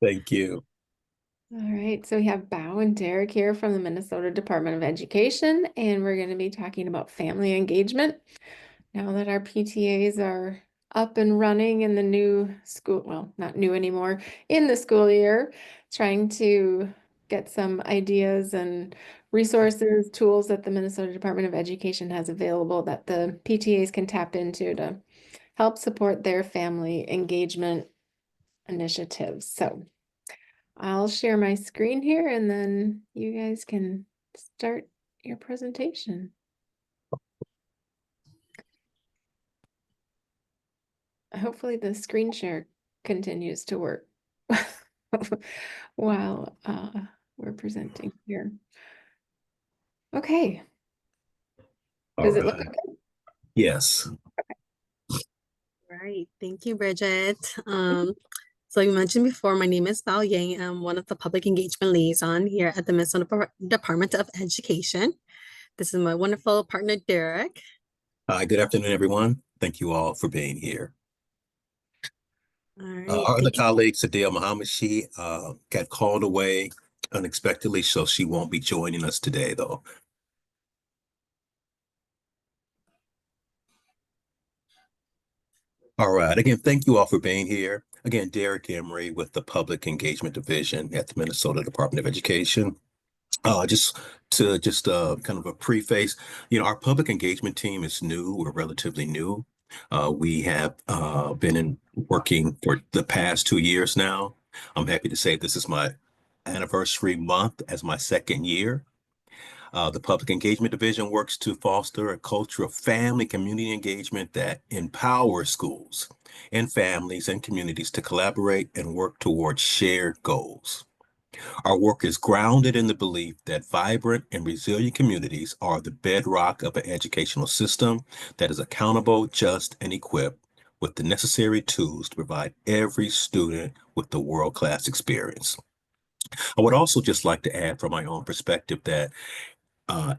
Thank you. All right, so we have Bao and Derek here from the Minnesota Department of Education, and we're going to be talking about family engagement. Now that our PTAs are up and running in the new school, well, not new anymore, in the school year, trying to get some ideas and resources, tools that the Minnesota Department of Education has available that the PTAs can tap into to help support their family engagement initiatives. So I'll share my screen here and then you guys can start your presentation. Hopefully the screen share continues to work while we're presenting here. Okay, All does it look right. okay? Yes. Right. Thank you, Bridget. So you mentioned before, my name is Bao Yang. I'm one of the public engagement liaison here at the Minnesota Department of Education. This is my wonderful partner, Derek. Hi, good afternoon, everyone. Thank you all for being here. All right. Our other Thank you. colleague, Sadea Muhammad, she got called away unexpectedly, so she won't be joining us today, though. All right. Again, thank you all for being here. Again, Derek Emery with the Public Engagement Division at the Minnesota Department of Education. Just kind of a preface, our public engagement team is new. We're relatively new. We have been working for the past 2 years now. I'm happy to say this is my anniversary month as my second year. The Public Engagement Division works to foster a culture of family community engagement that empowers schools and families and communities to collaborate and work towards shared goals. Our work is grounded in the belief that vibrant and resilient communities are the bedrock of an educational system that is accountable, just, and equipped with the necessary tools to provide every student with the world-class experience. I would also just like to add from my own perspective that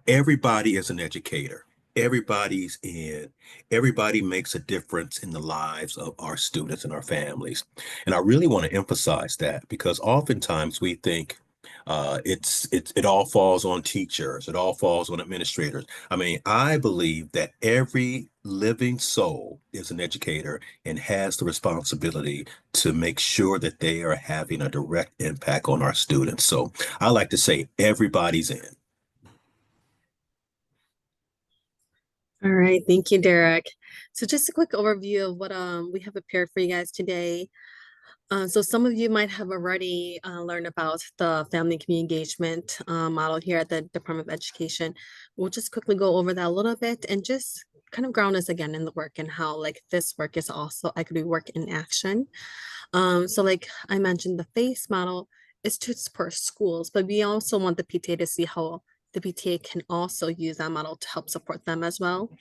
everybody is an educator. Everybody's in. Everybody makes a difference in the lives of our students and our families. And I really want to emphasize that because oftentimes we think it all falls on teachers. It all falls on administrators. I mean, I believe that every living soul is an educator and has the responsibility to make sure that they are having a direct impact on our students. So I like to say everybody's in. All right. Thank you, Derek. So just a quick overview of what we have prepared for you guys today. So some of you might have already learned about the family community engagement model here at the Department of Education. We'll just quickly go over that a little bit and just kind of ground us again in the work and how like this work is also equity work in action. So like I mentioned, the FACE model is to support schools, but we also want the PTA to see how the PTA can also use that model to help support them as well.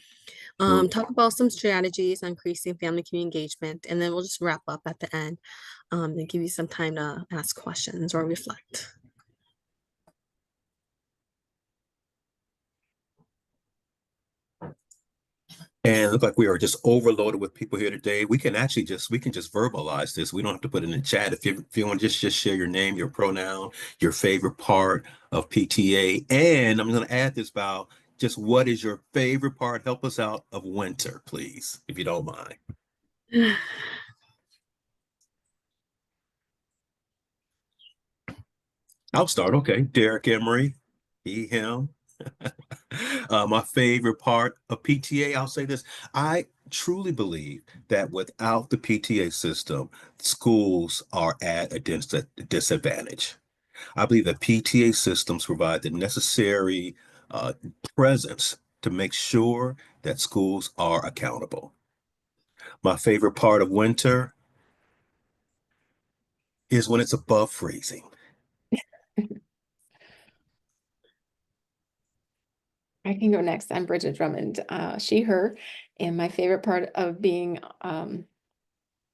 Talk about some strategies on increasing family community engagement, and then we'll just wrap up at the end and give you some time to ask questions or reflect. And it look like we are just overloaded with people here today. We can just verbalize this. We don't have to put it in the chat. If you want to just share your name, your pronoun, your favorite part of PTA. And I'm going to add this about just what is your favorite part? Help us out of winter, please, if you don't mind. I'll start. Okay. Derek Emery, he, him. My favorite part of PTA, I'll say this. I truly believe that without the PTA system, schools are at a disadvantage. I believe that PTA systems provide the necessary uh, presence to make sure that schools are accountable. My favorite part of winter is when it's above freezing. I can go next. I'm Bridget Drummond, she, her, and my favorite part of being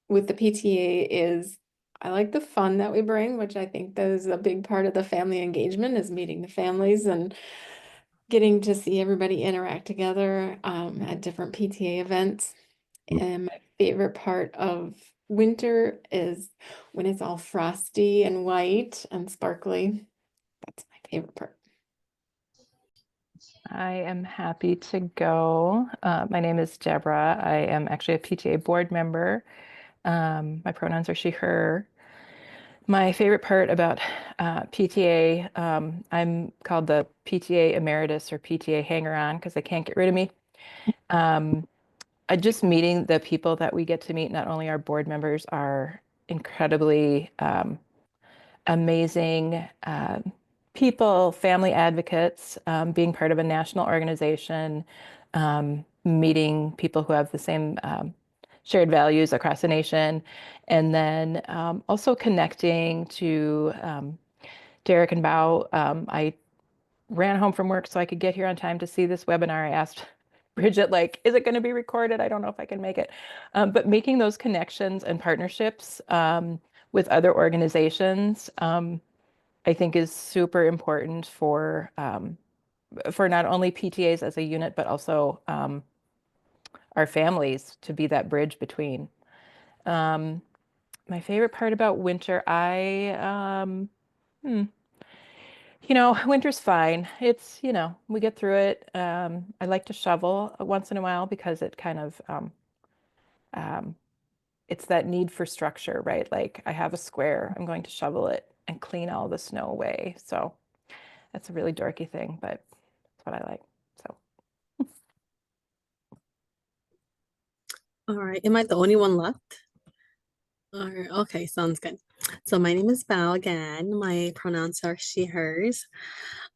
with the PTA is I like the fun that we bring, which I think that is a big part of the family engagement is meeting the families and getting to see everybody interact together at different PTA events. And my favorite part of winter is when it's all frosty and white and sparkly. That's my favorite part. I am happy to go. My name is Deborah. I am actually a PTA board member. My pronouns are she, her. My favorite part about PTA, I'm called the PTA emeritus or PTA hanger-on because they can't get rid of me. Um, just meeting the people that we get to meet, not only our board members are incredibly amazing people, family advocates, being part of a national organization, meeting people who have the same shared values across the nation, and then also connecting to Derek and Bao. I ran home from work so I could get here on time to see this webinar. I asked Bridget, like, is it going to be recorded? I don't know if I can make it. But making those connections and partnerships with other organizations, I think is super important for not only PTAs as a unit, but also our families to be that bridge between. Um, my favorite part about winter, winter's fine. It's, we get through it. I like to shovel once in a while because it kind of, um, it's that need for structure, right? Like I have a square, I'm going to shovel it and clean all the snow away. So that's a really dorky thing, but that's what I like. So All right, am I the only one left? All right, okay, sounds good. So my name is Val again. My pronouns are she, hers.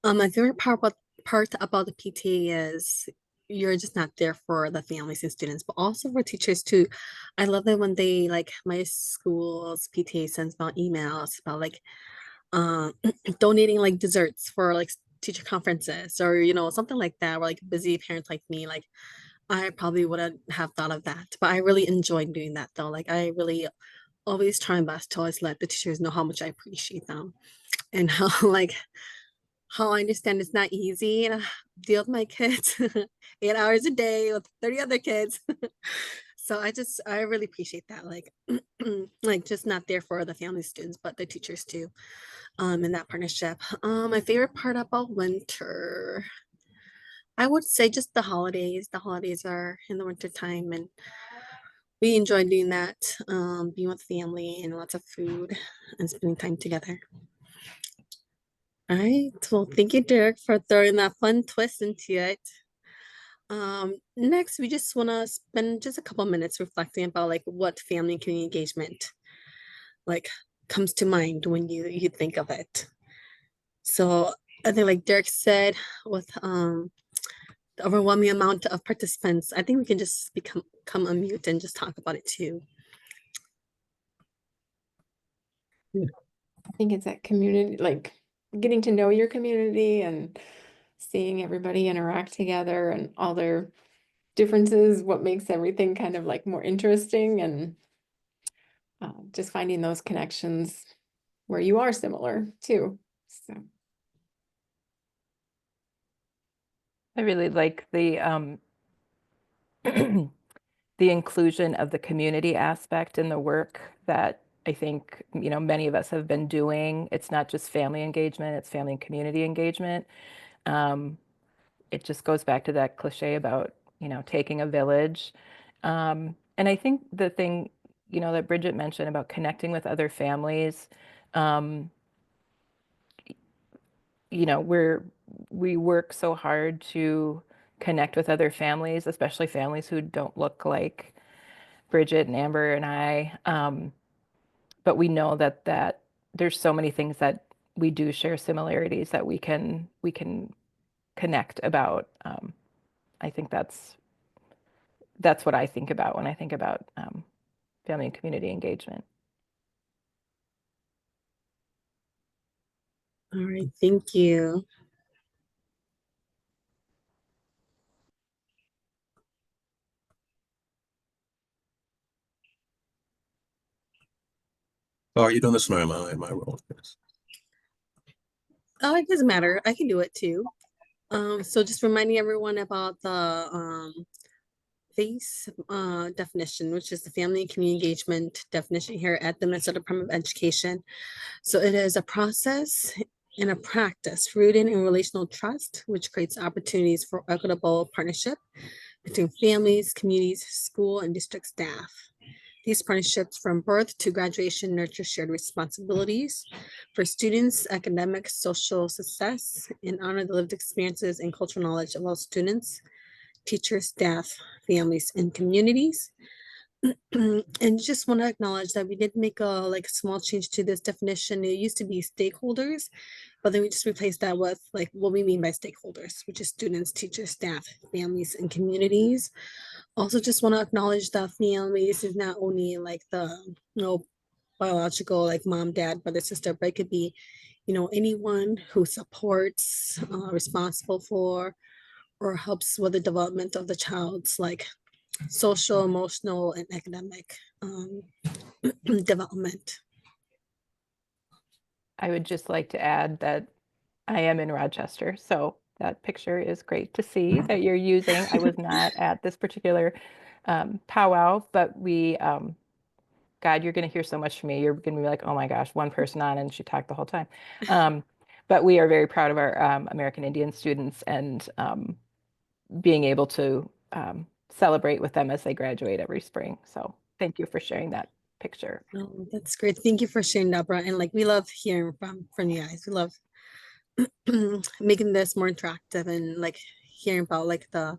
My favorite part about the PTA is you're just not there for the families and students, but also for teachers too. I love it when they like my school's PTA sends out emails about like um donating like desserts for like teacher conferences or something like that. Or like busy parents like me, like I probably wouldn't have thought of that, but I really enjoyed doing that though. Like I really always try my best to always let the teachers know how much I appreciate them and how like how I understand it's not easy to deal with my kids 8 hours a day with 30 other kids. So I really appreciate that. Like like just not there for the family students, but the teachers too, in that partnership. My favorite part about winter, I would say just the holidays. The holidays are in the winter time and we enjoy doing that, being with family and lots of food and spending time together. All right. Well, thank you, Derek, for throwing that fun twist into it. Next, we just want to spend just a couple minutes reflecting about like what family and community engagement like comes to mind when you think of it. So I think like Derek said, with the overwhelming amount of participants, I think we can just come unmute and just talk about it too. I think it's that community, like getting to know your community and seeing everybody interact together and all their differences, what makes everything kind of like more interesting and just finding those connections where you are similar too. So I really like the inclusion of the community aspect in the work that I think, many of us have been doing. It's not just family engagement, it's family and community engagement. Um, it just goes back to that cliche about, taking a village. And I think the thing, that Bridget mentioned about connecting with other families, um, we work so hard to connect with other families, especially families who don't look like Bridget and Amber and I. But we know that there's so many things that we do share similarities that we can connect about. I think that's what I think about when I think about family and community engagement. All right, thank you. Oh, are you doing this or am I rolling this? Oh, it doesn't matter. I can do it too. So just reminding everyone about the FACE definition, which is the Family and Community Engagement definition here at the Minnesota Department of Education. So it is a process and a practice rooted in relational trust, which creates opportunities for equitable partnership between families, communities, school, and district staff. These partnerships from birth to graduation nurture shared responsibilities for students' academic, social success, and honor the lived experiences and cultural knowledge of all students, teachers, staff, families, and communities. And just want to acknowledge that we did make a small change to this definition. It used to be stakeholders, but then we just replaced that with what we mean by stakeholders, which is students, teachers, staff, families, and communities. Also, just want to acknowledge that families is not only the biological mom, dad, brother, sister, but it could be anyone who supports, responsible for, or helps with the development of the child's social, emotional, and academic development. I would just like to add that I am in Rochester, so that picture is great to see that you're using. I was not at this particular powwow, but God, you're going to hear so much from me. You're going to be like, oh my gosh, one person on and she talked the whole time. But we are very proud of our American Indian students and being able to celebrate with them as they graduate every spring. So thank you for sharing that picture. Oh, that's great. Thank you for sharing, Deborah. And we love hearing from you guys. We love making this more interactive and hearing about the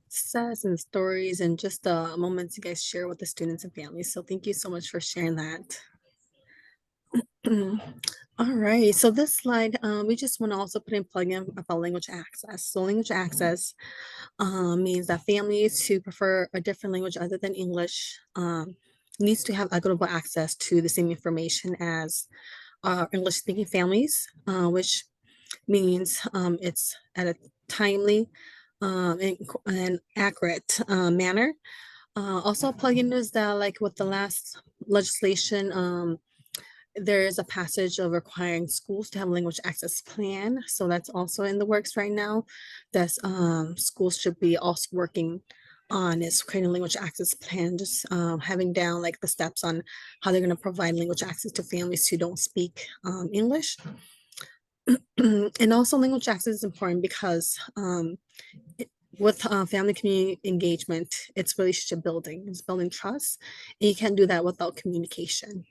success and stories and just the moments you guys share with the students and families. So thank you so much for sharing that. All right, so this slide, we just want to also put in plug in about language access. So language access means that families who prefer a different language other than English needs to have equitable access to the same information as English speaking families, which means it's at a timely and accurate manner. Also plug-in is that with the last legislation, there is a passage of requiring schools to have a language access plan. So that's also in the works right now. That schools should be also working on is creating a language access plan, just having down the steps on how they're going to provide language access to families who don't speak English. And also language access is important because with family community engagement, it's relationship building, it's building trust, and you can't do that without communication.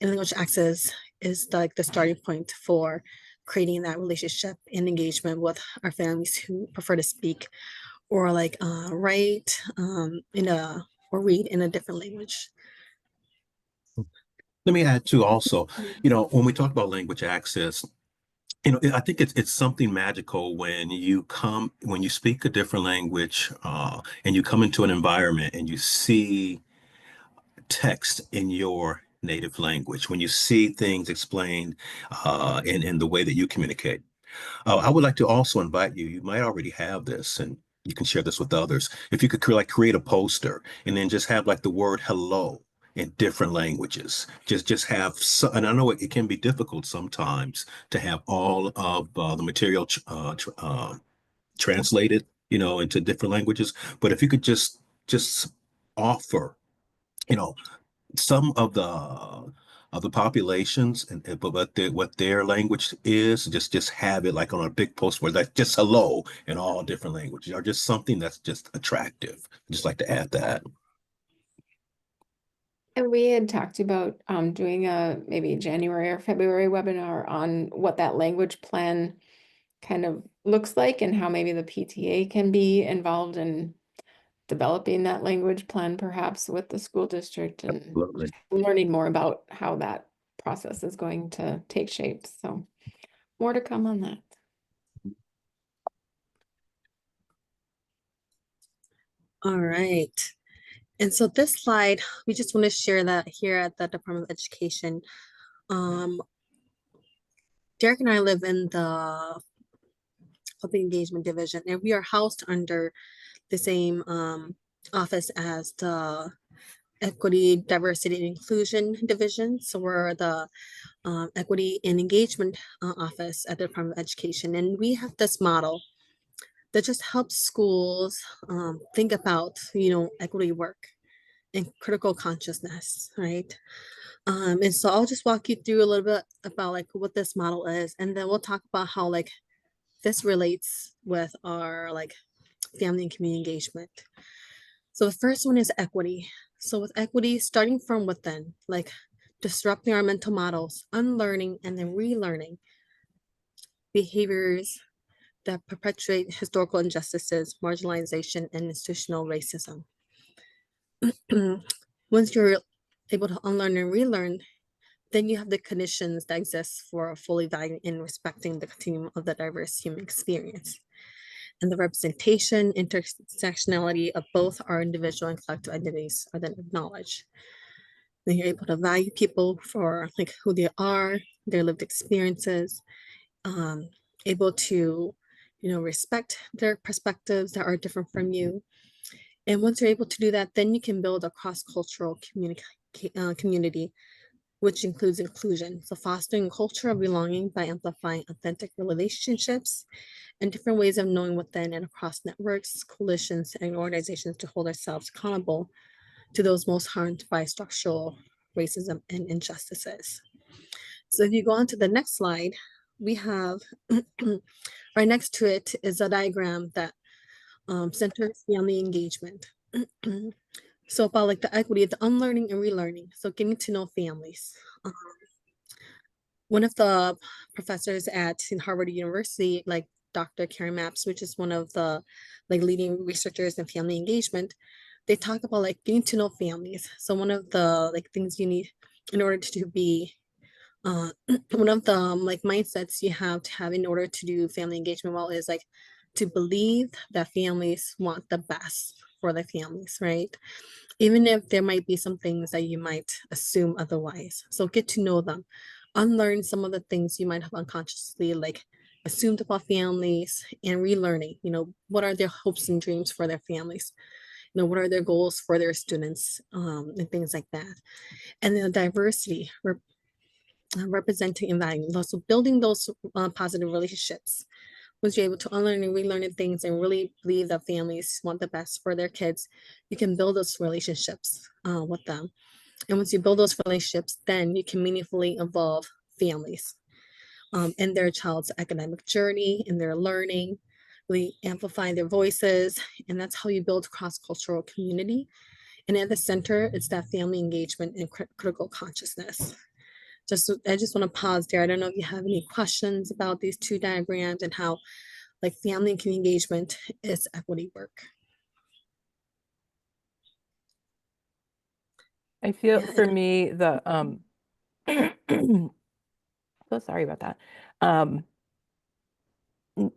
And language access is the starting point for creating that relationship and engagement with our families who prefer to speak or write in a or read in a different language. Let me add to also, when we talk about language access, I think it's something magical when you speak a different language, and you come into an environment and you see text in your native language, when you see things explained in the way that you communicate. I would like to also invite you might already have this, and you can share this with others. If you could create a poster and then just have the word hello in different languages, just have and I know it can be difficult sometimes to have all of the material translated, into different languages. But if you could just offer, you know, some of the populations and but what their language is, just have it on a big post where that's just hello in all different languages, or just something that's just attractive. I'd just like to add that. And we had talked about doing a maybe January or February webinar on what that language plan kind of looks like and how maybe the PTA can be involved in developing that language plan perhaps with the school district and Absolutely. learning more about how that process is going to take shape. So more to come on that. All right. And so this slide, we just want to share that here at the Department of Education. Derek and I live in the Public Engagement Division, and we are housed under the same office as the Equity, Diversity, and Inclusion Division. So we're the Equity and Engagement Office at the Department of Education. And we have this model that just helps schools think about, equity work and critical consciousness, right? And so I'll just walk you through a little bit about like what this model is, and then we'll talk about how like this relates with our like family and community engagement. So the first one is equity. So with equity, starting from within, like disrupting our mental models, unlearning and then relearning behaviors that perpetuate historical injustices, marginalization, and institutional racism. Once you're able to unlearn and relearn, then you have the conditions that exist for fully valuing and respecting the continuum of the diverse human experience. And the representation, intersectionality of both our individual and collective identities are then acknowledged. Then you're able to value people for like who they are, their lived experiences, um, able to, respect their perspectives that are different from you. And once you're able to do that, then you can build a cross-cultural community, which includes inclusion. So fostering a culture of belonging by amplifying authentic relationships and different ways of knowing within and across networks, coalitions, and organizations to hold ourselves accountable to those most harmed by structural racism and injustices. So if you go on to the next slide, we have right next to it is a diagram that centers family engagement. So about like the equity, the unlearning and relearning. So getting to know families. One of the professors at Harvard University, like Dr. Karen Maps, which is one of the like leading researchers in family engagement, they talk about like getting to know families. So one of the like things you need in order to be one of the like mindsets you have to have in order to do family engagement well is like to believe that families want the best for their families, right? Even if there might be some things that you might assume otherwise. So get to know them, unlearn some of the things you might have unconsciously like assumed about families, and relearning, what are their hopes and dreams for their families? What are their goals for their students, and things like that. And then diversity, representing and valuing, also building those positive relationships. Once you're able to unlearn and relearn things and really believe that families want the best for their kids, you can build those relationships with them. And once you build those relationships, then you can meaningfully involve families in their child's academic journey, in their learning, really amplifying their voices. And that's how you build cross-cultural community. And at the center, it's that family engagement and critical consciousness. I just want to pause there. I don't know if you have any questions about these two diagrams and how like family and community engagement is equity work. I feel Yeah. for me, so sorry about that.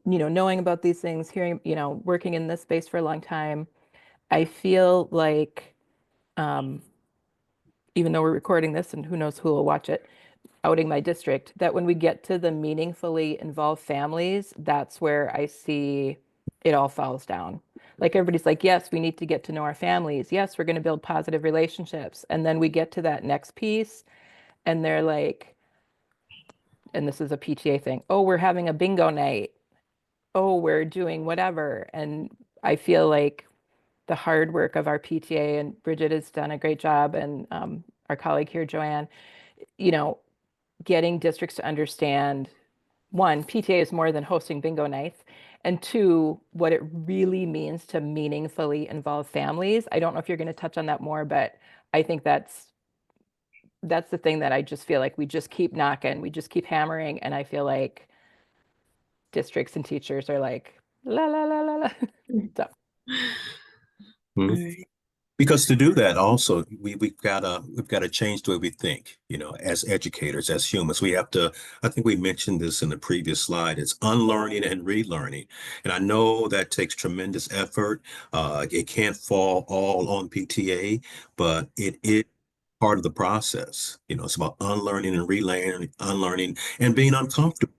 Knowing about these things, hearing, working in this space for a long time, I feel like, even though we're recording this and who knows who will watch it, outing my district, that when we get to the meaningfully involved families, that's where I see it all falls down. Like everybody's like, yes, we need to get to know our families. Yes, we're going to build positive relationships. And then we get to that next piece and they're like, and this is a PTA thing. Oh, we're having a bingo night. Oh, we're doing whatever. And I feel like the hard work of our PTA, and Bridget has done a great job, and our colleague here, Joanne, you know, getting districts to understand, one, PTA is more than hosting bingo nights, and two, what it really means to meaningfully involve families. I don't know if you're going to touch on that more, but I think that's the thing that I just feel like we just keep knocking, we just keep hammering, and I feel like districts and teachers are like, la la la la la. So Mhm. Right. Because to do that also, we've gotta change the way we think, as educators, as humans. We have to, I think we mentioned this in the previous slide, it's unlearning and relearning. And I know that takes tremendous effort. It can't fall all on PTA, but it is part of the process. It's about unlearning and relearning, unlearning and being uncomfortable,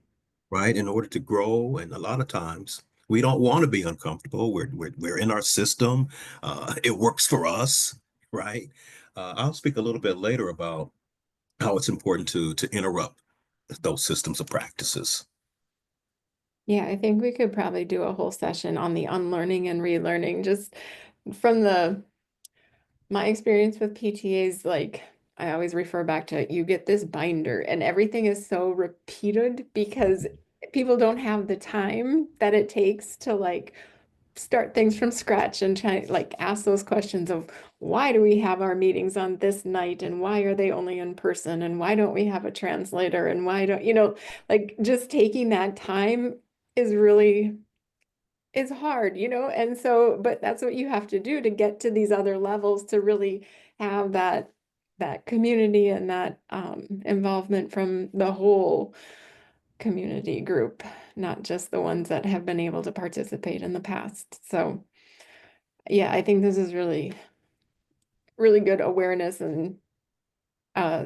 right? In order to grow. And a lot of times we don't want to be uncomfortable. We're in our system. It works for us, right? I'll speak a little bit later about how it's important to interrupt those systems of practices. Yeah, I think we could probably do a whole session on the unlearning and relearning, just from my experience with PTAs. Like, I always refer back to, you get this binder and everything is so repeated because people don't have the time that it takes to like start things from scratch and try like ask those questions of, why do we have our meetings on this night, and why are they only in person, and why don't we have a translator, and why don't, like, just taking that time is really, is hard, and so, but that's what you have to do to get to these other levels, to really have that community and that involvement from the whole community group, not just the ones that have been able to participate in the past. So yeah, I think this is really, really good awareness and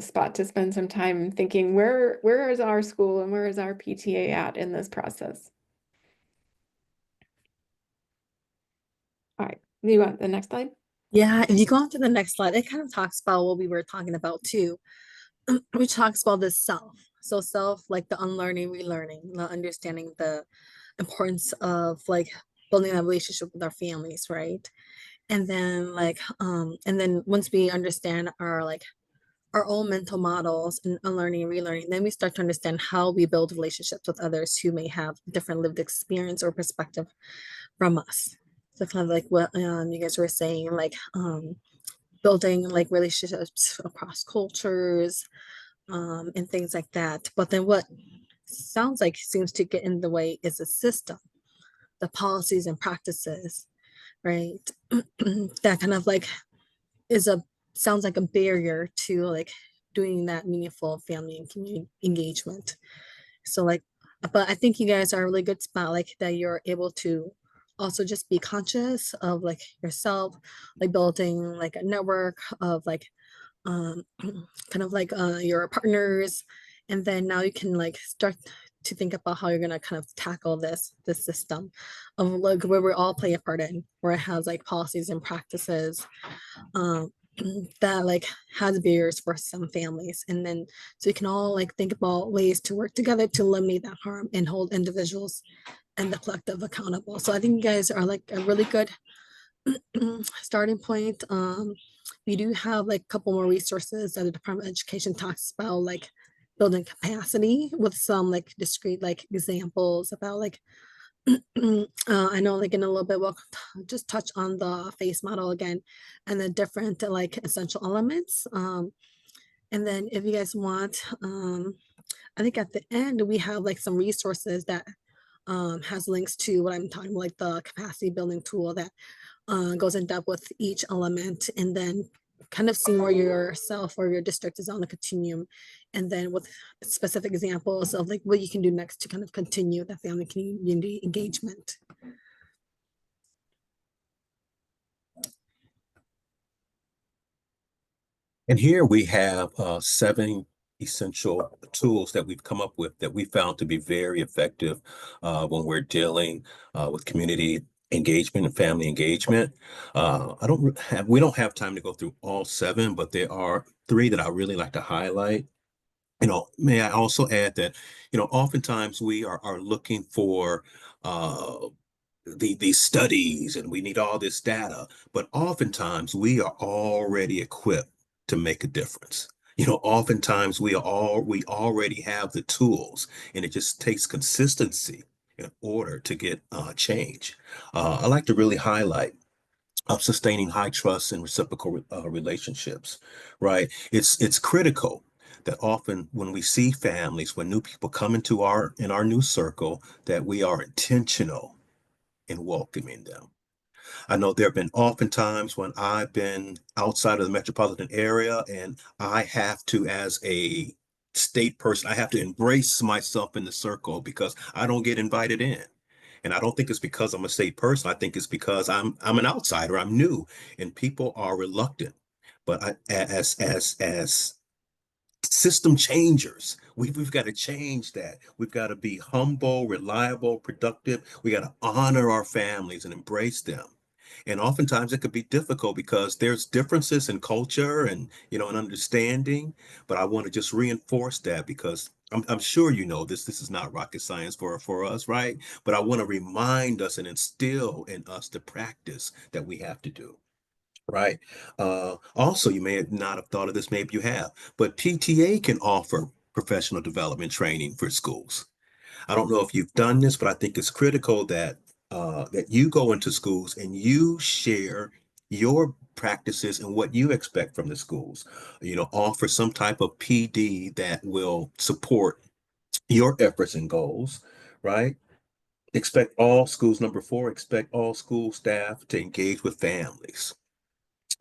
spot to spend some time thinking, where is our school and where is our PTA at in this process? All right, you want the next slide? Yeah, if you go on to the next slide, it kind of talks about what we were talking about too, which talks about the self. So self, like the unlearning, relearning, the understanding the importance of like building a relationship with our families, right? And then once we understand our like our own mental models and unlearning and relearning, then we start to understand how we build relationships with others who may have different lived experience or perspective from us. So kind of like what you guys were saying, like building like relationships across cultures, and things like that. But then what sounds like seems to get in the way is the system, the policies and practices, right? That kind of like is a sounds like a barrier to like doing that meaningful family and community engagement. So like, but I think you guys are a really good spot, like that you're able to also just be conscious of like yourself, like building like a network of like um kind of like your partners, and then now you can like start to think about how you're gonna kind of tackle this system of like where we all play a part in, where it has like policies and practices um that like has barriers for some families, and then so you can all like think about ways to work together to eliminate that harm and hold individuals and the collective accountable. So I think you guys are like a really good starting point. We do have like a couple more resources that the Department of Education talks about, like building capacity with some like discrete like examples about like I know like in a little bit we'll just touch on the face model again and the different like essential elements. And then if you guys want, I think at the end we have like some resources that has links to what I'm talking about, like the capacity building tool that goes in depth with each element, and then kind of seeing where yourself or your district is on the continuum, and then with specific examples of like what you can do next to kind of continue that family community engagement. And here we have 7 essential tools that we've come up with that we found to be very effective when we're dealing with community engagement and family engagement. We don't have time to go through all 7, but there are 3 that I really like to highlight. May I also add that, oftentimes we are looking for uh, these studies and we need all this data, but oftentimes we are already equipped to make a difference. Oftentimes we already have the tools, and it just takes consistency in order to get change. I like to really highlight of sustaining high trust and reciprocal relationships, right? It's critical that often when we see families, when new people come into our new circle, that we are intentional in welcoming them. I know there have been often times when I've been outside of the metropolitan area and I have to, as a state person, I have to embrace myself in the circle because I don't get invited in. And I don't think it's because I'm a state person. I think it's because I'm an outsider. I'm new, and people are reluctant. But as system changers, we've got to change that. We've got to be humble, reliable, productive. We got to honor our families and embrace them. And oftentimes it could be difficult because there's differences in culture and, and understanding. But I want to just reinforce that because I'm sure you know this is not rocket science for us, right? But I want to remind us and instill in us the practice that we have to do. Right. Also, you may not have thought of this, maybe you have, but PTA can offer professional development training for schools. I don't know if you've done this, but I think it's critical that you go into schools and you share your practices and what you expect from the schools. Offer some type of PD that will support your efforts and goals, right? Expect all schools, number four, expect all school staff to engage with families.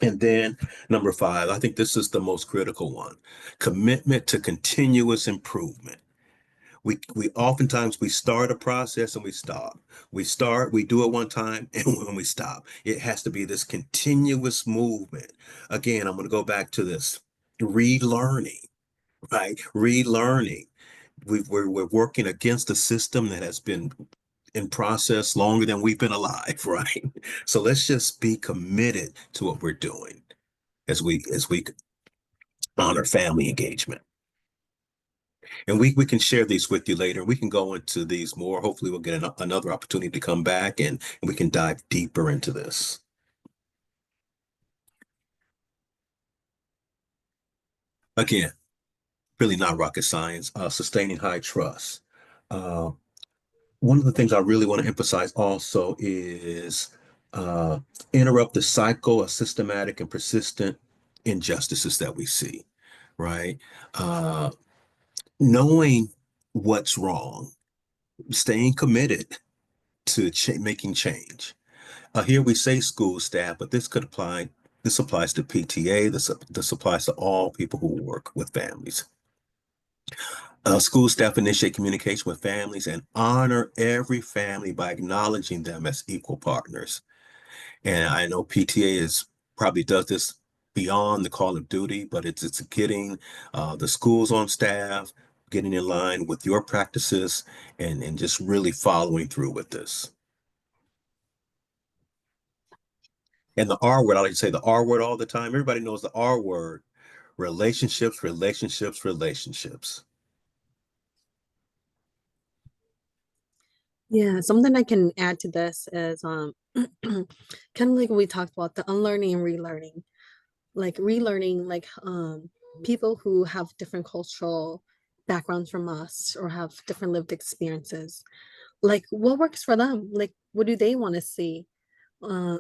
And then number five, I think this is the most critical one, commitment to continuous improvement. We oftentimes we start a process and we stop. We do it one time, and when we stop, it has to be this continuous movement. Again, I'm going to go back to this relearning, right? Relearning. We're working against a system that has been in process longer than we've been alive, right? So let's just be committed to what we're doing as we honor family engagement. And we can share these with you later. We can go into these more. Hopefully, we'll get another opportunity to come back and we can dive deeper into this. Again, really not rocket science. Sustaining high trust. Uh, One of the things I really want to emphasize also is uh, interrupt the cycle of systematic and persistent injustices that we see, right? Uh, Knowing what's wrong, staying committed to making change. Here we say school staff, but this could apply. This applies to PTA. This applies to all people who work with families. School staff initiate communication with families and honor every family by acknowledging them as equal partners. And I know PTA is probably does this beyond the call of duty, but it's getting the schools on staff, getting in line with your practices, and just really following through with this. And the R word, I like to say the R word all the time. Everybody knows the R word, relationships, relationships, relationships. Yeah, something I can add to this is kind of like we talked about the unlearning and relearning. Like relearning, like people who have different cultural backgrounds from us or have different lived experiences. Like what works for them? Like what do they want to see? Uh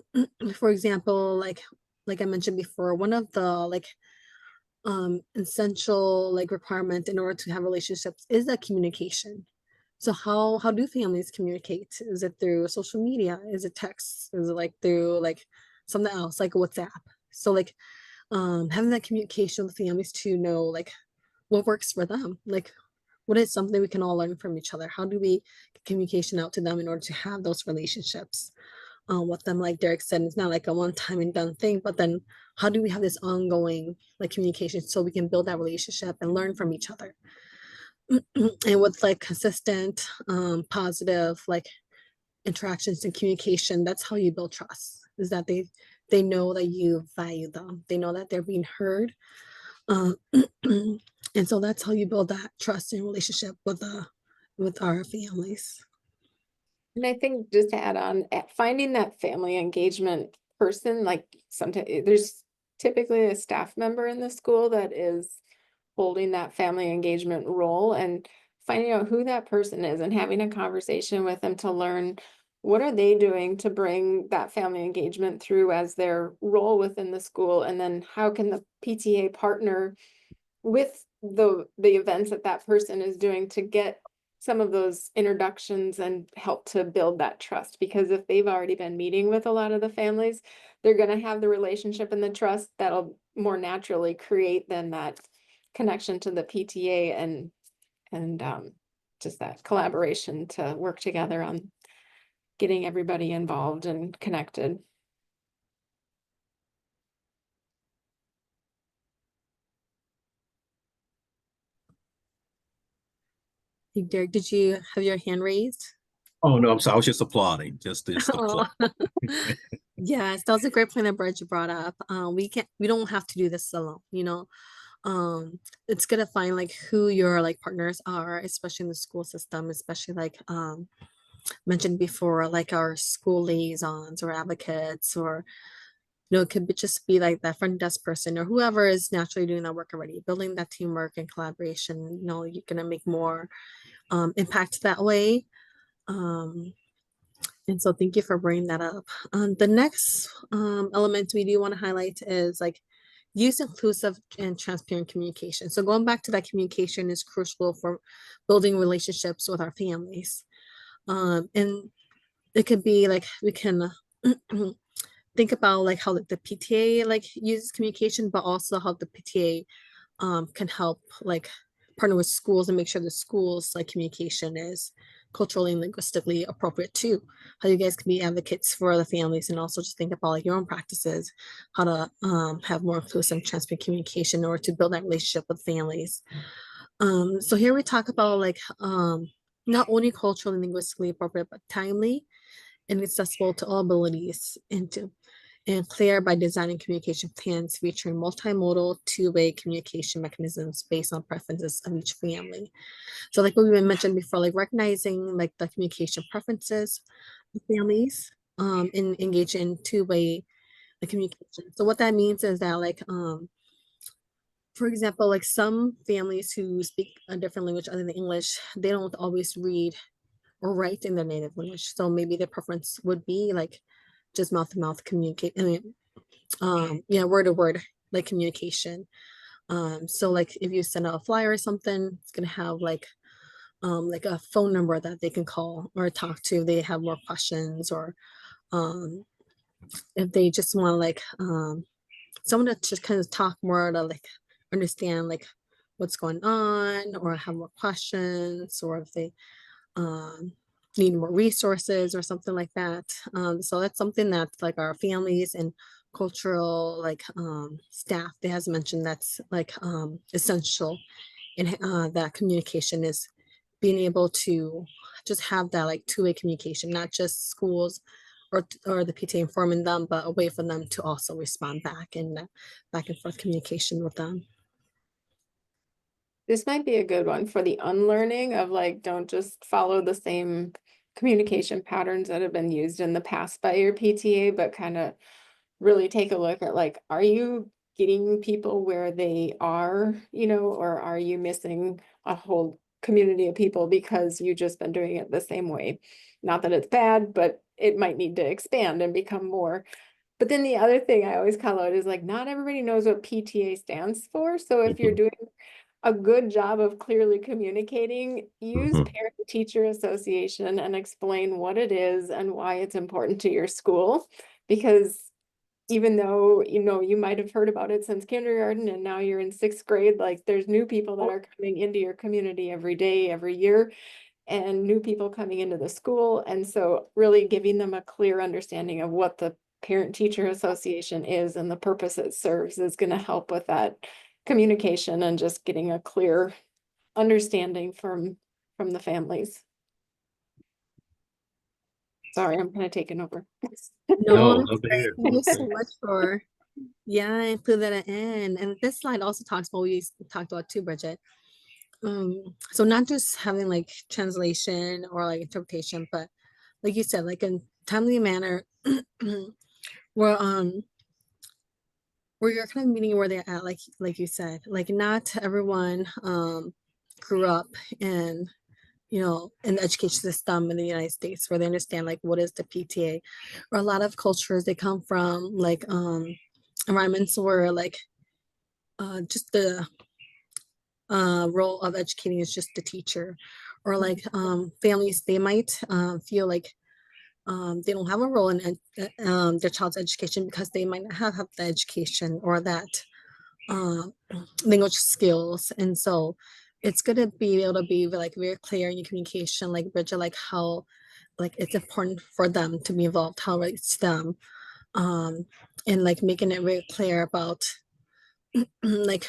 for example, like I mentioned before, one of the like essential like requirement in order to have relationships is that communication. So how do families communicate? Is it through social media? Is it text? Is it like through like something else like WhatsApp? So like having that communication with families to know like what works for them, like what is something we can all learn from each other, how do we get communication out to them in order to have those relationships with them. Like Derek said, it's not like a one time and done thing, but then how do we have this ongoing like communication so we can build that relationship and learn from each other. And with like consistent positive like interactions and communication, that's how you build trust, is that they know that you value them, they know that they're being heard. um, and so that's how you build that trust and relationship with our families. And I think just to add on, finding that family engagement person, like sometimes there's typically a staff member in the school that is holding that family engagement role, and finding out who that person is and having a conversation with them to learn what are they doing to bring that family engagement through as their role within the school, and then how can the PTA partner with the events that that person is doing to get some of those introductions and help to build that trust. Because if they've already been meeting with a lot of the families, they're going to have the relationship and the trust that'll more naturally create then that connection to the PTA, and just that collaboration to work together on getting everybody involved and connected. Hey, Derek, did you have your hand raised? Oh no, I'm sorry. I was just applauding. Just Oh, applaud. Yes, that was a great point that Bridget brought up. We don't have to do this alone, you know. It's good to find like who your like partners are, especially in the school system, especially like mentioned before, like our school liaisons or advocates, or it could be just be like that front desk person or whoever is naturally doing that work already, building that teamwork and collaboration. You're gonna make more impact that way. Um, and so thank you for bringing that up. The next element we do want to highlight is like use inclusive and transparent communication. So going back to that, communication is crucial for building relationships with our families. And it could be like we can think about like how the PTA like uses communication, but also how the PTA can help like partner with schools and make sure the schools like communication is culturally and linguistically appropriate too. How you guys can be advocates for the families and also just think about like your own practices, how to have more inclusive and transparent communication in order to build that relationship with families. So here we talk about like not only culturally and linguistically appropriate, but timely and accessible to all abilities and clear by designing communication plans featuring multimodal two-way communication mechanisms based on preferences of each family. So like what we mentioned before, like recognizing like the communication preferences of families and engage in two-way like, communication. So what that means is that like for example, like some families who speak a different language other than English, they don't always read or write in their native language. So maybe their preference would be like just mouth to mouth communicate. I mean, yeah, word to word like communication. So like if you send out a flyer or something, it's gonna have like a phone number that they can call or talk to if they have more questions, or um if they just want like someone to just kind of talk more to like understand like what's going on or have more questions, or if they um, need more resources or something like that. So that's something that like our families and cultural like staff, they has mentioned that's like essential in that communication is being able to just have that like two-way communication, not just schools or the PTA informing them, but a way for them to also respond back and back and forth communication with them. This might be a good one for the unlearning of like, don't just follow the same communication patterns that have been used in the past by your PTA, but kind of really take a look at like, are you getting people where they are, or are you missing a whole community of people because you've just been doing it the same way? Not that it's bad, but it might need to expand and become more. But then the other thing I always call out is like, not everybody knows what PTA stands for. So if you're Mhm, doing a good job of clearly communicating, use mhm. parent-teacher association and explain what it is and why it's important to your school. Because even though, you might have heard about it since kindergarten and now you're in sixth grade, like there's new people that are coming into your community every day, every year, and new people coming into the school. And so really giving them a clear understanding of what the parent-teacher association is and the purpose it serves is going to help with that communication and just getting a clear understanding from the families. Sorry, I'm kind of taking over. No, No, that's love to great. hear. Thank you so much for, yeah, include that in. And this slide also talks about what we talked about too, Bridget. So not just having like translation or like interpretation, but like you said, like in timely manner, where where you're kind of meeting where they're at, like you said, like not everyone grew up in in the education system in the United States where they understand like what is the PTA, or a lot of cultures they come from like environments where like just the role of educating is just the teacher, or like families they might feel like they don't have a role in their child's education because they might not have the education or that uh, language skills. And so it's going to be able to be like very clear in your communication, like Bridget, like how like it's important for them to be involved, how it's them, um, and like making it very clear about like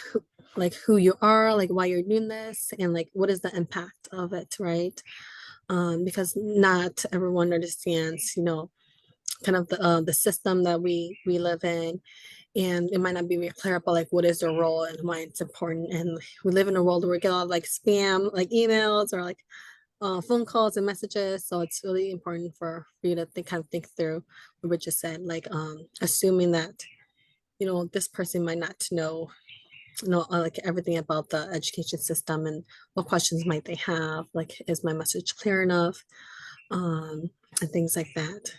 who you are, like why you're doing this, and like what is the impact of it, right? Because not everyone understands, kind of the system that we live in, and it might not be really clear about like what is their role and why it's important. And we live in a world where we get a lot of like spam, like emails or like phone calls and messages. So it's really important for you to kind of think through what Rich just said, like assuming that this person might not know like everything about the education system, and what questions might they have, like is my message clear enough, um, and things like that.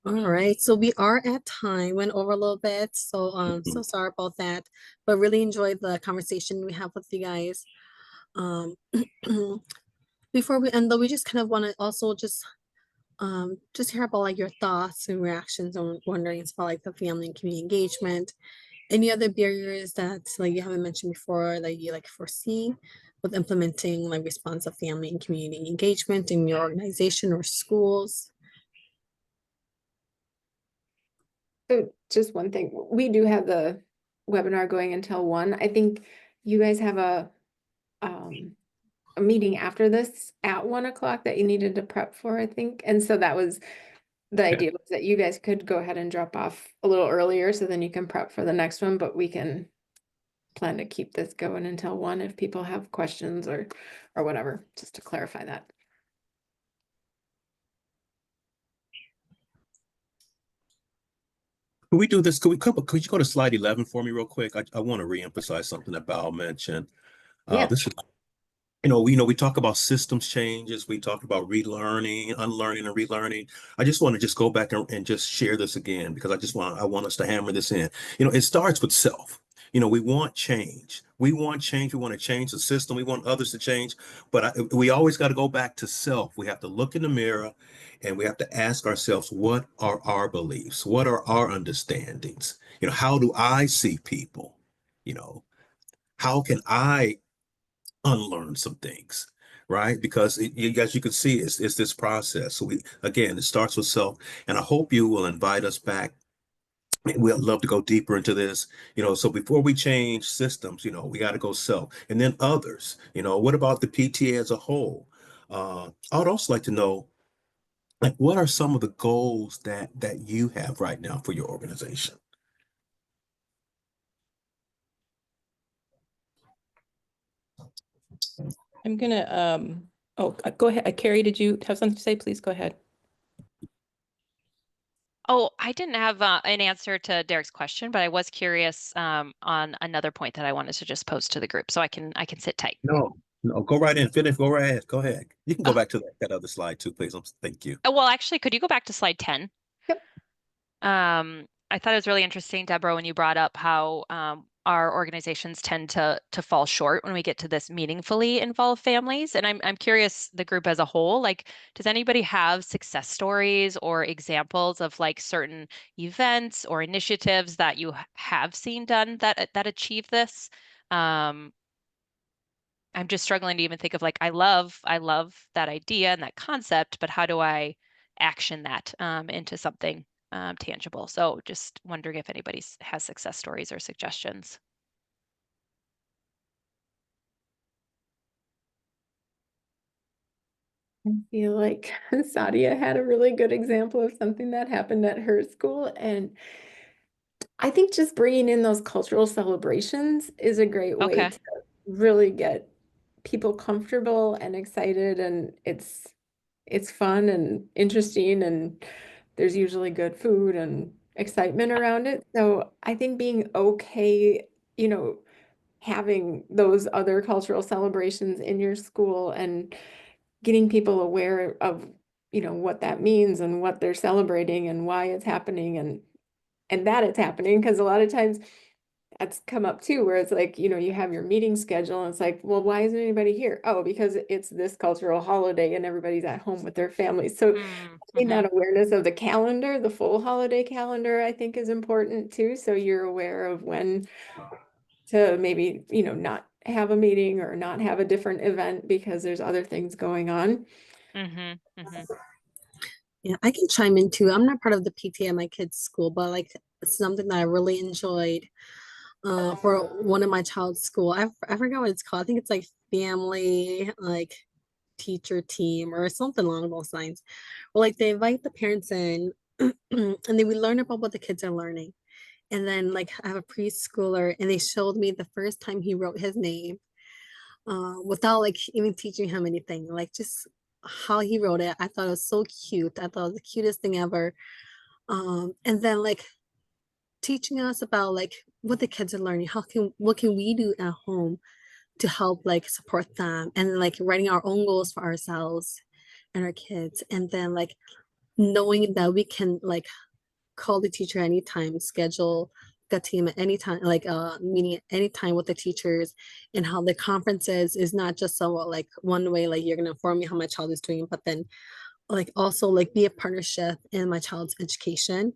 All right, so we are at time, went over a little bit, so so Mhm. sorry about that, but really enjoyed the conversation we have with you guys. Um, before we end though, we just kind of want to also just hear about like your thoughts and reactions on wondering about like the family and community engagement. Any other barriers that like you haven't mentioned before that you like foresee with implementing like responsive family and community engagement in your organization or schools? So just one thing, we do have the webinar going until 1. I think you guys have a meeting after this at 1 o'clock that you needed to prep for, I think. And so that was the Okay. idea, was that you guys could go ahead and drop off a little earlier so then you can prep for the next one, but we can plan to keep this going until 1 if people have questions or whatever, just to clarify that. Could we do this? Could you go to slide 11 for me real quick? I want to reemphasize something that Val mentioned. Yeah. This is we talk about systems changes. We talk about relearning, unlearning, and relearning. I just want to just go back and just share this again because I want us to hammer this in. It starts with self. We want change. We want change. We want to change the system. We want others to change. But we always got to go back to self. We have to look in the mirror and we have to ask ourselves, what are our beliefs? What are our understandings? How do I see people? You know, how can I unlearn some things, right? Because as you can see, it's this process. So again, it starts with self, and I hope you will invite us back. We'd love to go deeper into this, so before we change systems, we got to go self and then others, what about the PTA as a whole? I would also like to know, like, what are some of the goals that you have right now for your organization? I'm gonna, oh, go ahead. Carrie, did you have something to say? Please go ahead. Oh, I didn't have an answer to Derek's question, but I was curious on another point that I wanted to just pose to the group, so I can sit tight. No, no, go right in, finish, go right ahead, go ahead. You can go Oh, back to that other slide too, please. Thank you. well, actually, could you go back to slide 10? Yep. I thought it was really interesting, Deborah, when you brought up how our organizations tend to fall short when we get to this meaningfully involve families. And I'm curious, the group as a whole, like, does anybody have success stories or examples of like certain events or initiatives that you have seen done that achieve this? Um, I'm just struggling to even think of like, I love that idea and that concept, but how do I action that into something tangible? So just wondering if anybody has success stories or suggestions. I feel like Sadia had a really good example of something that happened at her school. And I think just bringing in those cultural celebrations is a great way Okay. to really get people comfortable and excited. And it's fun and interesting. And there's usually good food and excitement around it. So I think being okay, having those other cultural celebrations in your school and getting people aware of what that means and what they're celebrating and why it's happening and that it's happening, because a lot of times that's come up too, where it's like, you have your meeting schedule and it's like, well, why isn't anybody here? Oh, because it's this cultural holiday and everybody's at home with their families. So I think Mm-hmm. that awareness of the calendar, the full holiday calendar, I think is important too, so you're aware of when to maybe, not have a meeting or not have a different event because there's other things going on. Mm-hmm. Mm-hmm. Yeah, I can chime in too. I'm not part of the PTA at my kids' school, but like it's something that I really enjoyed for one of my child's school. I forgot what it's called. I think it's like family, like teacher team or something along those lines. Or like they invite the parents in and then we learn about what the kids are learning. And then like I have a preschooler and they showed me the first time he wrote his name without like even teaching him anything, like just how he wrote it. I thought it was so cute. I thought it was the cutest thing ever. And then like teaching us about like what the kids are learning, what can we do at home to help like support them, and like writing our own goals for ourselves and our kids, and then like knowing that we can like call the teacher anytime, schedule the team at any time, like meeting at any time with the teachers, and how the conferences is not just somewhat like one way, like you're gonna inform me how my child is doing, but then like also like be a partnership in my child's education.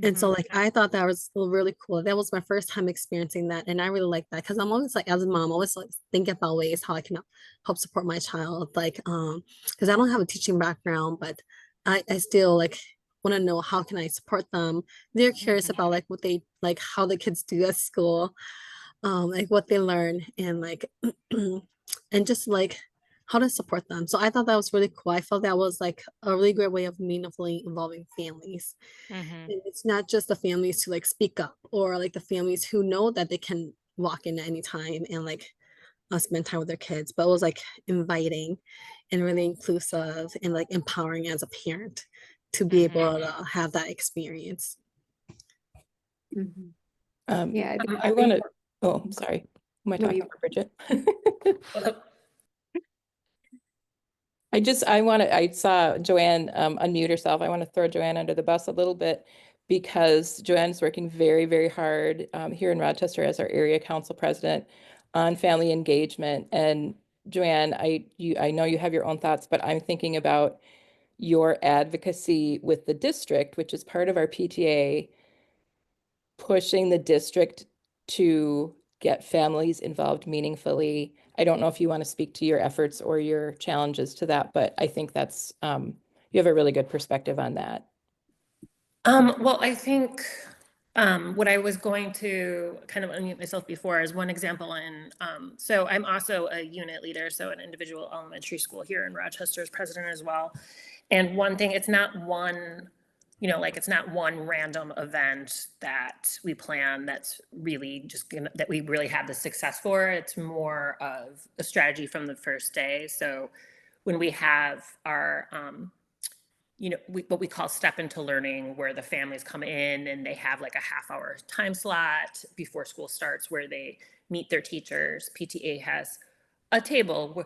And so like I thought that was really cool. That was my first time experiencing that. And I really like that because I'm always like as a mom, always like thinking about ways how I can help support my child. Like because I don't have a teaching background, but I still like want to know how can I support them. They're curious about like what they like how the kids do at school, like what they learn and like and just like how to support them. So I thought that was really cool. I felt that was like a really great way of meaningfully involving families. Mm-hmm. And it's not just the families who like speak up or like the families who know that they can walk in at any time and like spend time with their kids, but it was like inviting and really inclusive and like empowering as a parent to be able to have that experience. Mhm. Um, Yeah, I think I want to, oh, sorry. Am I No, talking you- over Bridget? I saw Joanne unmute herself. I want to throw Joanne under the bus a little bit because Joanne's working very, very hard here in Rochester as our area council president on family engagement. And Joanne, I know you have your own thoughts, but I'm thinking about your advocacy with the district, which is part of our PTA, pushing the district to get families involved meaningfully. I don't know if you want to speak to your efforts or your challenges to that, but I think that's you have a really good perspective on that. Well, I think what I was going to kind of unmute myself before is one example so I'm also a unit leader, so an individual elementary school here in Rochester as president as well. And one thing, it's not one, like it's not one random event that we plan that's really that we really have the success for. It's more of a strategy from the first day. So when we have our, what we call step into learning, where the families come in and they have like a half-hour time slot before school starts where they meet their teachers. PTA has a table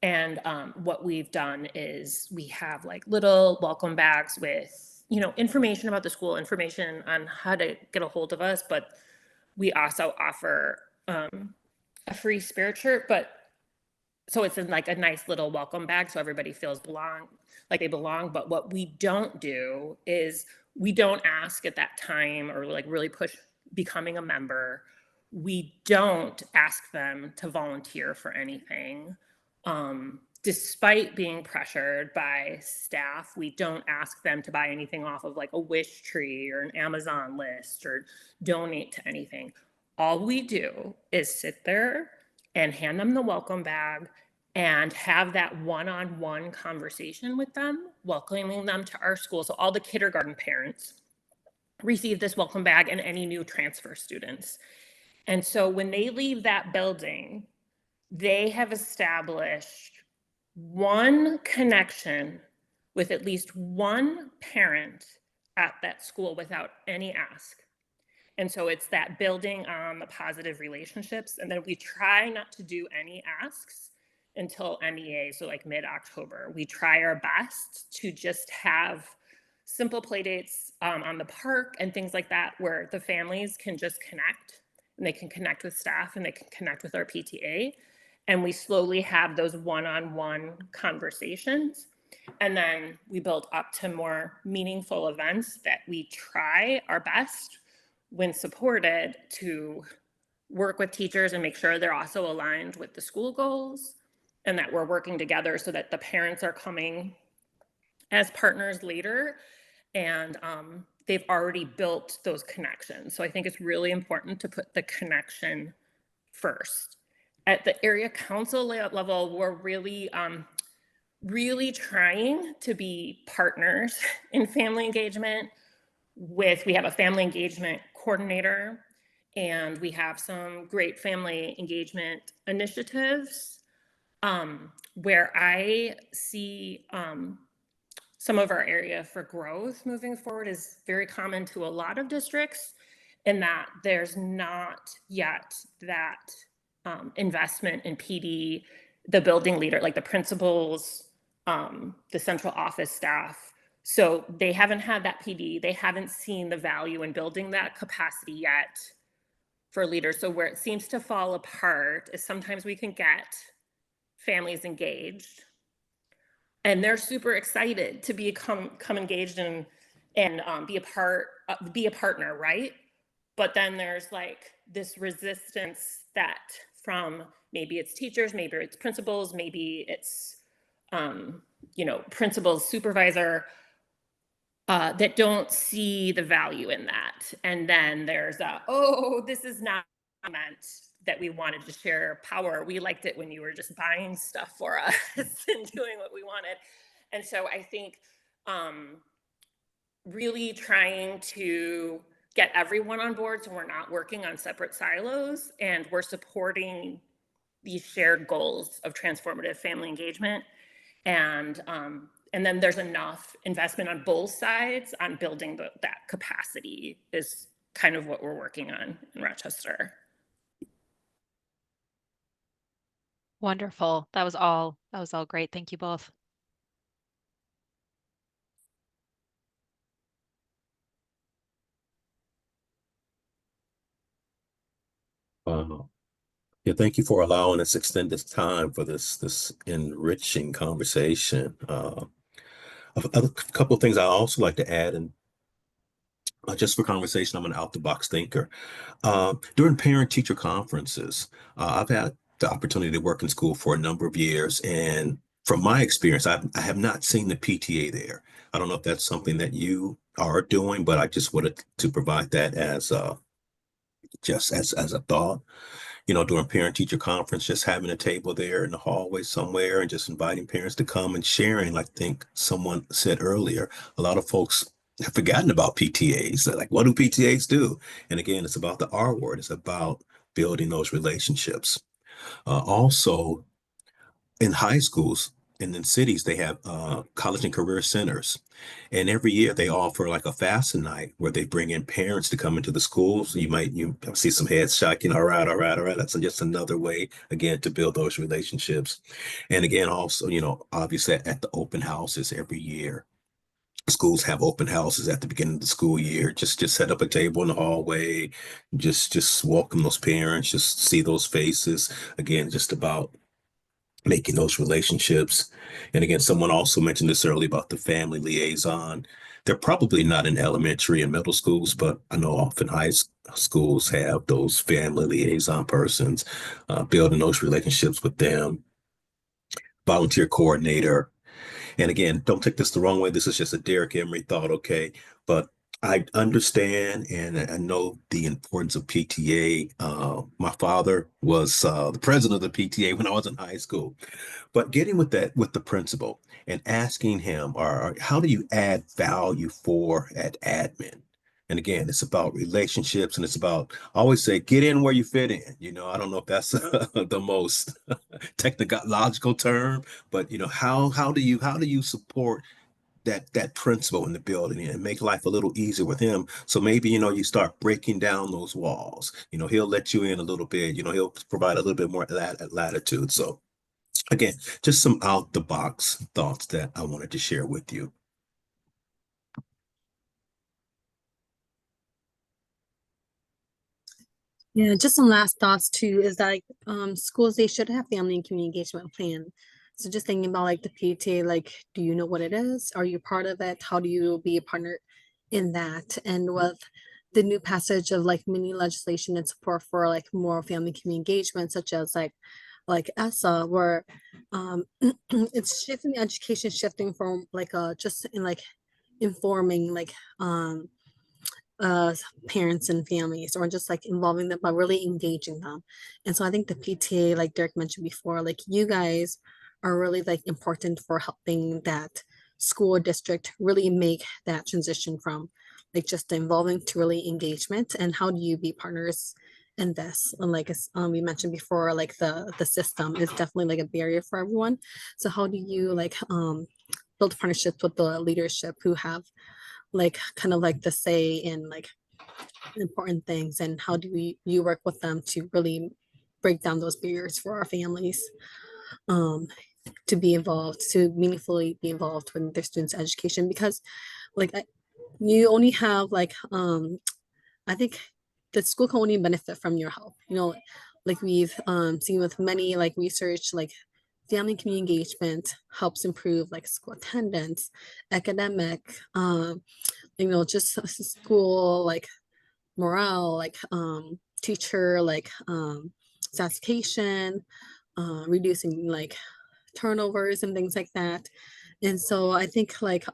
and what we've done is we have like little welcome bags with, information about the school, information on how to get a hold of us, but we also offer a free spirit shirt, but so it's in like a nice little welcome bag so everybody feels like they belong. But what we don't do is we don't ask at that time or like really push becoming a member. We don't ask them to volunteer for anything. Despite being pressured by staff, we don't ask them to buy anything off of like a Wish tree or an Amazon list or donate to anything. All we do is sit there and hand them the welcome bag and have that one-on-one conversation with them, welcoming them to our school. So all the kindergarten parents receive this welcome bag and any new transfer students. And so when they leave that building, they have established one connection with at least one parent at that school without any ask. And so it's that building on the positive relationships. And then we try not to do any asks until MEA, so like mid-October. We try our best to just have simple play dates on the park and things like that, where the families can just connect and they can connect with staff and they can connect with our PTA. And we slowly have those one-on-one conversations. And then we build up to more meaningful events that we try our best when supported to work with teachers and make sure they're also aligned with the school goals and that we're working together so that the parents are coming as partners later and they've already built those connections. So I think it's really important to put the connection first. At the area council layout level, we're really really trying to be partners in family engagement we have a family engagement coordinator, and we have some great family engagement initiatives where I see some of our area for growth moving forward is very common to a lot of districts, in that there's not yet that investment in PD, the building leader, like the principals, the central office staff. So they haven't had that PD. They haven't seen the value in building that capacity yet for leaders. So where it seems to fall apart is sometimes we can get families engaged and they're super excited to become engaged and be a partner, right? But then there's like this resistance that from maybe it's teachers, maybe it's principals, maybe it's principals, supervisor, that don't see the value in that. And then there's oh, this is not meant that we wanted to share power. We liked it when you were just buying stuff for us and doing what we wanted. And so I think really trying to get everyone on board so we're not working on separate silos and we're supporting these shared goals of transformative family engagement. And then there's enough investment on both sides on building that capacity is kind of what we're working on in Rochester. Wonderful. That was all great. Thank you both. Yeah, thank you for allowing us to extend this time for this enriching conversation. A couple of things I also like to add, and just for conversation, I'm an out-the-box thinker. During parent-teacher conferences, I've had the opportunity to work in school for a number of years, and from my experience, I have not seen the PTA there. I don't know if that's something that you are doing, but I just wanted to provide that as just as a thought. During parent teacher conference, just having a table there in the hallway somewhere and just inviting parents to come and sharing. Like I think someone said earlier, a lot of folks have forgotten about PTAs. They're like, what do PTAs do? And again, it's about the R word. It's about building those relationships. Also, in high schools and in cities, they have college and career centers. And every year they offer like a FAFSA night where they bring in parents to come into the schools. You see some heads shaking. All right, all right, all right. That's just another way, again, to build those relationships. And again, also, obviously at the open houses every year. Schools have open houses at the beginning of the school year. Just set up a table in the hallway. Just welcome those parents. Just see those faces. Again, just about making those relationships. And again, someone also mentioned this earlier about the family liaison. They're probably not in elementary and middle schools, but I know often schools have those family liaison persons, building those relationships with them, volunteer coordinator. And again, don't take this the wrong way. This is just a Derek Emery thought, okay? But I understand and I know the importance of PTA. My father was the president of the PTA when I was in high school. But getting with the principal and asking him, or how do you add value for at admin? And again, it's about relationships and it's about, I always say, get in where you fit in. I don't know if that's the most technological term, but how do you support that principal in the building and make life a little easier with him? So maybe, you start breaking down those walls. He'll let you in a little bit, he'll provide a little bit more latitude. So again, just some out the box thoughts that I wanted to share with you. Yeah, just some last thoughts too is that schools, they should have family and community engagement plan. So just thinking about like the PTA, like, do you know what it is? Are you part of it? How do you be a partner in that? And with the new passage of like mini legislation and support for like more family community engagement, such as like ESSA, where it's shifting education, shifting from like just in like informing like uh parents and families, or just like involving them, but really engaging them. And so I think the PTA, like Derek mentioned before, like you guys are really like important for helping that school district really make that transition from like just involving to really engagement? And how do you be partners in this? And like we mentioned before, like the system is definitely like a barrier for everyone. So how do you like build partnerships with the leadership who have like kind of like the say in like important things, and how do you work with them to really break down those barriers for our families um to be involved, to meaningfully be involved with their students' education? Because like you only have like I think the school can only benefit from your help. You know, like we've seen with many like research, like family community engagement helps improve like school attendance, academic, just school like morale, like teacher like satisfaction, reducing like turnovers and things like that. And so I think like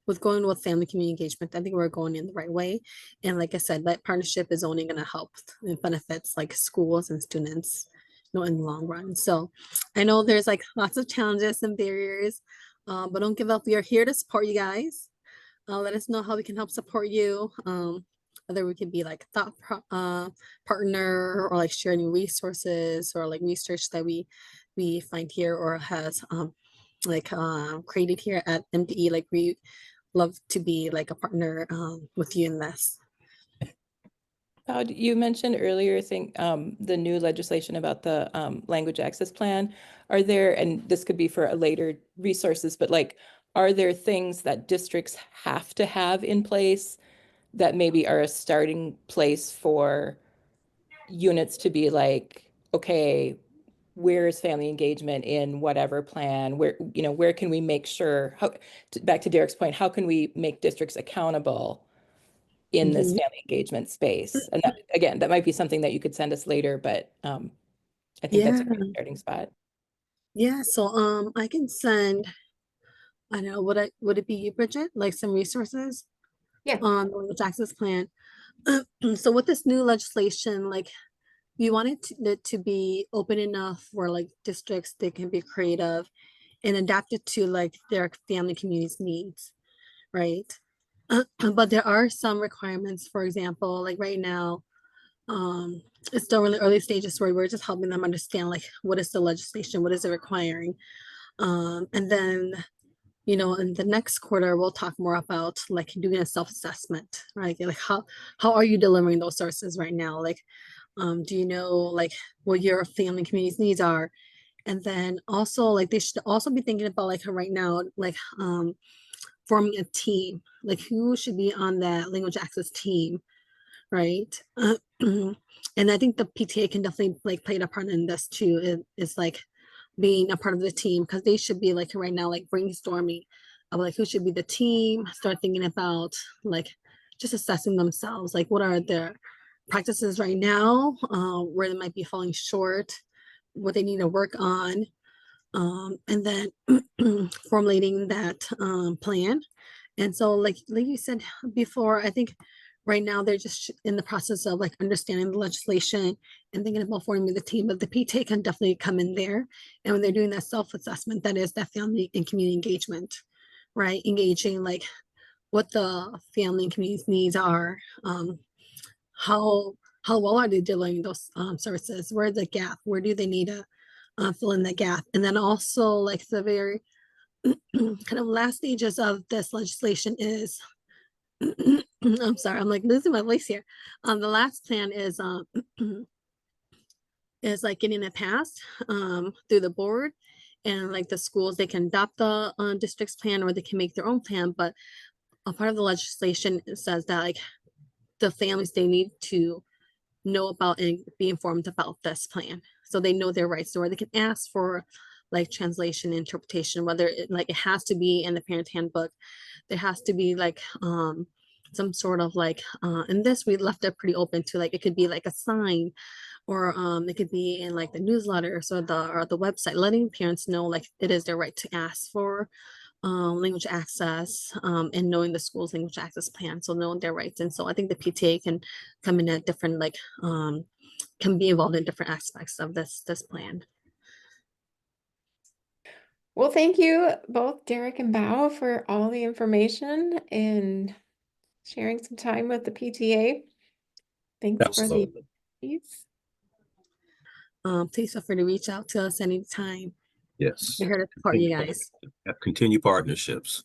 with going with family community engagement, I think we're going in the right way. And like I said, that partnership is only going to help and benefits like schools and students, in the long run. So I know there's like lots of challenges and barriers, but don't give up. We are here to support you guys. Let us know how we can help support you. Whether we can be like a partner, or like sharing resources, or like research that we find here or has created here at MDE. Like we love to be like a partner with you in this. You mentioned earlier, I think, the new legislation about the language access plan. Are there, and this could be for a later resources, but like, are there things that districts have to have in place that maybe are a starting place for units to be like, okay, where is family engagement in whatever plan? Where can we make sure, back to Derek's point, how can we make districts accountable in this Mhm. family engagement space? And that, again, that might be something that you could send us later, but I think that's Yeah, a great starting spot. yeah. So I can send. I know. Would it be you, Bridget? Like some resources Yeah. on the language access plan. So with this new legislation, like we wanted it to be open enough for like districts, they can be creative and adapt it to like their family community's needs, right? But there are some requirements. For example, like right now, it's still really early stages where we're just helping them understand like what is the legislation, what is it requiring. And then in the next quarter, we'll talk more about like doing a self-assessment, right? Like how are you delivering those services right now? Like, do you know like what your family community's needs are? And then also like they should also be thinking about like right now, like forming a team, like who should be on that language access team, right? And I think the PTA can definitely like play a part in this too. It's like being a part of the team, because they should be like right now like brainstorming of like who should be the team, start thinking about like just assessing themselves, like what are their practices right now, where they might be falling short, what they need to work on, and then formulating that plan. And so like you said before, I think right now they're just in the process of like understanding the legislation and thinking about forming the team, but the PTA can definitely come in there. And when they're doing that self-assessment, that is that family and community engagement, right? Engaging like what the family and community needs are, how how well are they delivering those services, where's the gap, where do they need to fill in the gap. And then also like the very kind of last stages of this legislation is I'm sorry, I'm like losing my voice here. The last plan is like getting it passed through the board, and like the schools, they can adopt the district's plan or they can make their own plan. But a part of the legislation says that like the families, they need to know about and be informed about this plan, so they know their rights, or they can ask for like translation interpretation, whether it has to be in the parent handbook. There has to be like some sort of like in this we left it pretty open to like it could be like a sign, or it could be in like the newsletters or the website, letting parents know like it is their right to ask for language access, and knowing the school's language access plan, so knowing their rights. And so I think the PTA can come in at different like can be involved in different aspects of this plan. Well, thank you both, Derek and Bao, for all the information and sharing some time with the PTA. Thanks for the Absolutely. advice. Please feel free to reach out to us anytime. Yes. We're here to support you guys. Continue partnerships.